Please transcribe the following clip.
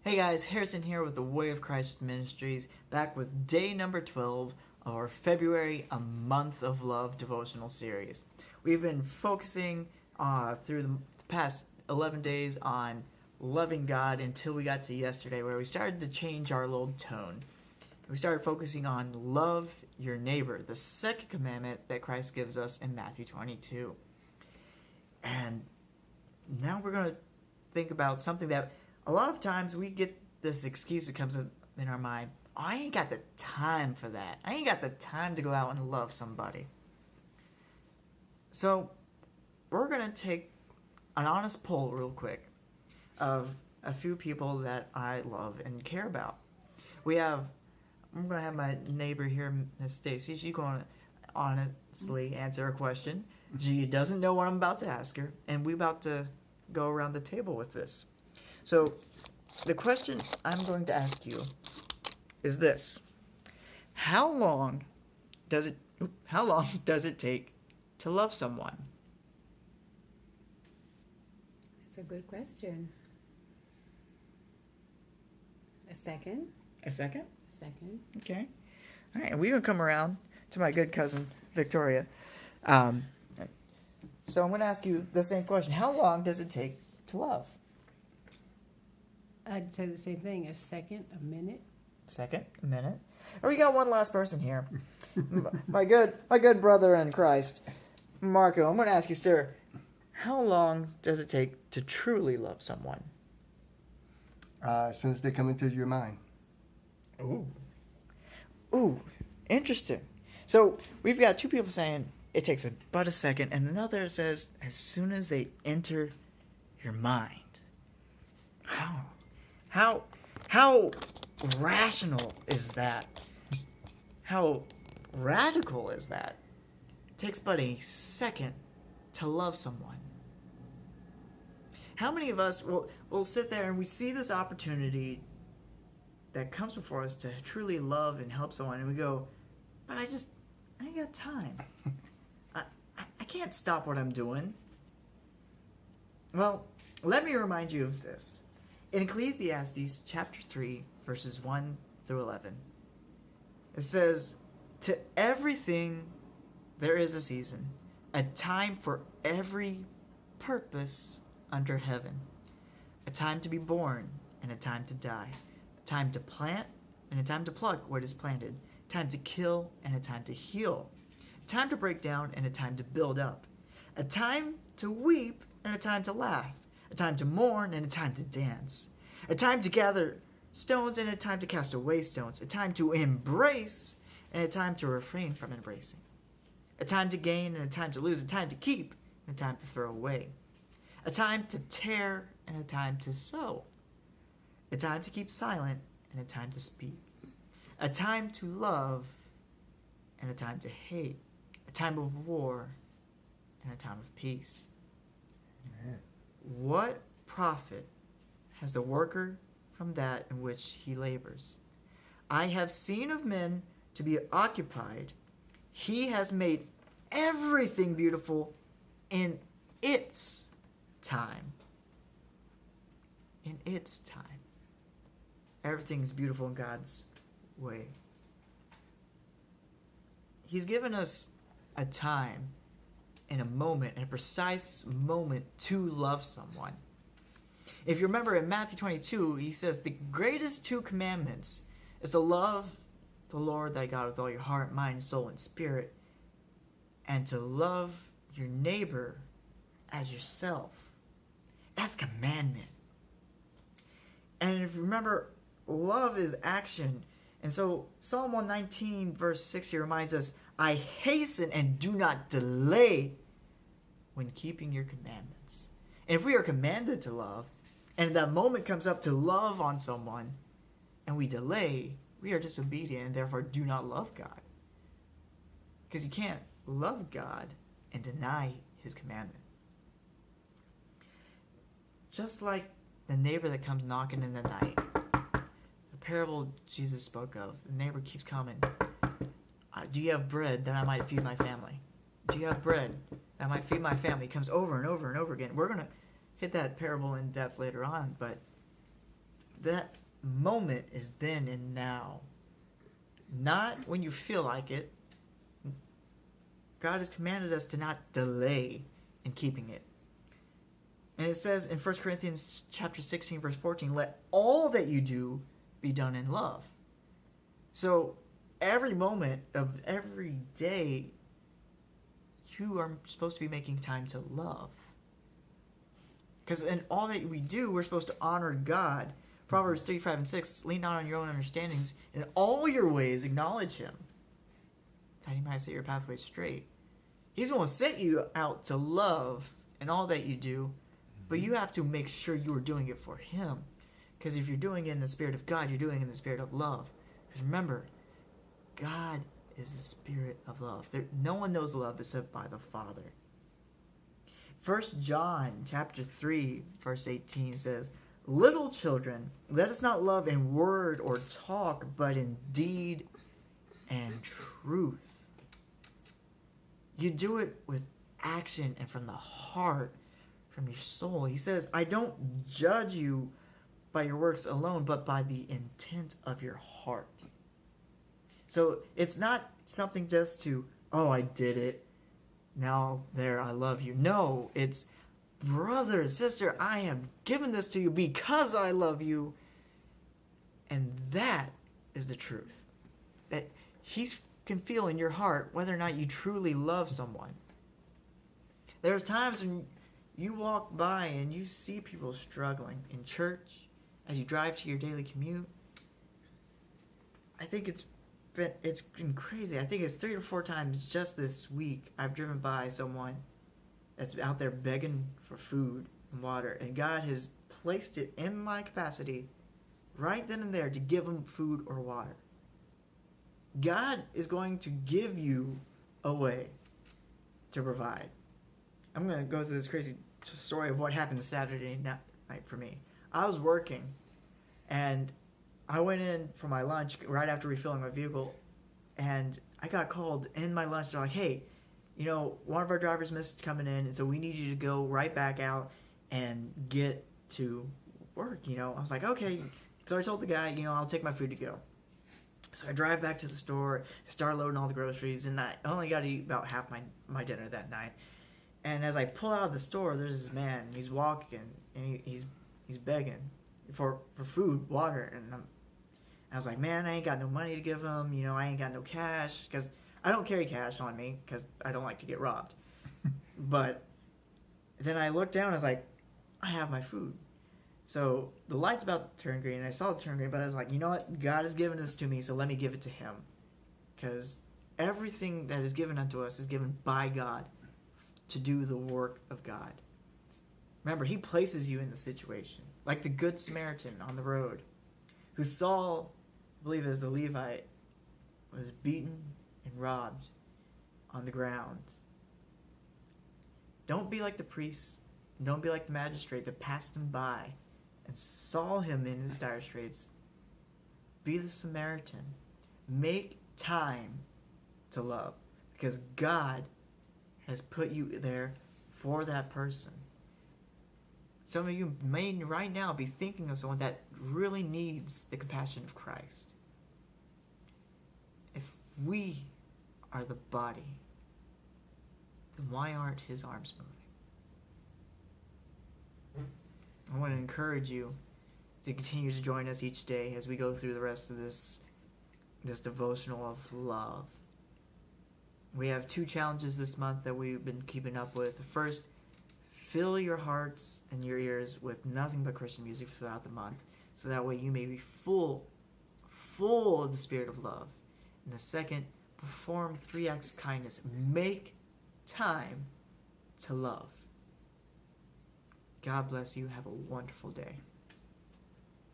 Hey guys, Harrison here with the Way of Christ Ministries, back with day number 12 of our February A Month of Love devotional series. We've been focusing through the past 11 days on loving God until we got to yesterday where we started to change our little tone. We started focusing on love your neighbor, the second commandment that Christ gives us in Matthew 22. And now we're going to think about something that a lot of times we get this excuse that comes in our mind. Oh, I ain't got the time for that. I ain't got the time to go out and love somebody. So we're going to take an honest poll real quick of a few people that I love and care about. I'm going to have my neighbor here, Miss Stacy. She's going to honestly answer a question. She doesn't know what I'm about to ask her, and we're about to go around the table with this. So, the question I'm going to ask you is this: How long does it take to love someone? That's a good question. A second. A second? A second. Okay. All right, and we're going to come around to my good cousin, Victoria. So I'm going to ask you the same question. How long does it take to love? I'd say the same thing. A second, a minute. Second, a minute. And we got one last person here. my good brother in Christ, Marco. I'm going to ask you, sir, how long does it take to truly love someone? As soon as they come into your mind. Ooh, interesting. So we've got two people saying it takes about a second, and another says as soon as they enter your mind. How rational is that? How radical is that? It takes but a second to love someone. How many of us will sit there and we see this opportunity that comes before us to truly love and help someone, and we go, but I ain't got time. I can't stop what I'm doing. Well, let me remind you of this. In Ecclesiastes chapter 3, verses 1 through 11, it says, "To everything there is a season, a time for every purpose under heaven, a time to be born and a time to die, a time to plant and a time to pluck what is planted, a time to kill and a time to heal, a time to break down and a time to build up, a time to weep and a time to laugh, a time to mourn and a time to dance, a time to gather stones and a time to cast away stones, a time to embrace and a time to refrain from embracing, a time to gain and a time to lose, a time to keep and a time to throw away, a time to tear and a time to sow, a time to keep silent and a time to speak, a time to love and a time to hate, a time of war and a time of peace." Amen. What profit has the worker from that in which he labors? I have seen of men to be occupied. He has made everything beautiful in its time. In its time. Everything is beautiful in God's way. He's given us a time and a moment, and a precise moment to love someone. If you remember in Matthew 22, he says the greatest two commandments is to love the Lord thy God with all your heart, mind, soul, and spirit, and to love your neighbor as yourself. That's commandment. And if you remember, love is action. And so Psalm 119 verse 6 here reminds us, "I hasten and do not delay when keeping your commandments." And if we are commanded to love, and that moment comes up to love on someone, and we delay, we are disobedient and therefore do not love God. Because you can't love God and deny his commandment. Just like the neighbor that comes knocking in the night. The parable Jesus spoke of, the neighbor keeps coming. "Do you have bread that I might feed my family? Do you have bread that I might feed my family?" It comes over and over and over again. We're going to hit that parable in depth later on, but that moment is then and now, not when you feel like it. God has commanded us to not delay in keeping it. And it says in 1 Corinthians chapter 16, verse 14, let all that you do be done in love. So every moment of every day, you are supposed to be making time to love. Because in all that we do, we're supposed to honor God. Proverbs 3, 5, and 6, lean not on your own understandings. In all your ways, acknowledge him, that he might set your pathway straight. He's going to set you out to love in all that you do, but you have to make sure you are doing it for him. Because if you're doing it in the spirit of God, you're doing it in the spirit of love. Because remember, God is the spirit of love. No one knows love except by the Father. 1 John chapter 3, verse 18 says, little children, let us not love in word or talk, but in deed and truth. You do it with action and from the heart, from your soul. He says, I don't judge you by your works alone, but by the intent of your heart. So it's not something just to, oh, I did it. Now there, I love you. No, it's, brother, sister, I am giving this to you because I love you. And that is the truth. That he can feel in your heart whether or not you truly love someone. There are times when you walk by and you see people struggling in church as you drive to your daily commute. I think it's been crazy. I think it's 3 or 4 times just this week I've driven by someone that's out there begging for food and water, and God has placed it in my capacity right then and there to give them food or water. God is going to give you a way to provide. I'm going to go through this crazy story of what happened Saturday night for me. I was working, and I went in for my lunch right after refilling my vehicle, and I got called in my lunch. They're like, hey, one of our drivers missed coming in, and so we need you to go right back out and get to work. I was like, okay. So I told the guy, I'll take my food to go. So I drive back to the store, start loading all the groceries, and I only got to eat about half my dinner that night. And as I pull out of the store, there's this man. He's walking, and he's begging for food, water, and I was like, man, I ain't got no money to give him. I ain't got no cash, because I don't carry cash on me because I don't like to get robbed. But then I looked down and I was like, I have my food. So the light's about to turn green, and I saw it turn green, but I was like, you know what? God has given this to me, so let me give it to him. Because everything that is given unto us is given by God to do the work of God. Remember, he places you in the situation. Like the Good Samaritan on the road, who saw, I believe it was the Levite, was beaten and robbed on the ground. Don't be like the priests. Don't be like the magistrate that passed him by and saw him in his dire straits. Be the Samaritan. Make time to love, because God has put you there for that person. Some of you may right now be thinking of someone that really needs the compassion of Christ. If we are the body, then why aren't his arms moving? I want to encourage you to continue to join us each day as we go through the rest of this devotional of love. We have 2 challenges this month that we've been keeping up with. First, fill your hearts and your ears with nothing but Christian music throughout the month, so that way you may be full of the spirit of love. And the second, perform 3 acts of kindness. Make time to love. God bless you. Have a wonderful day.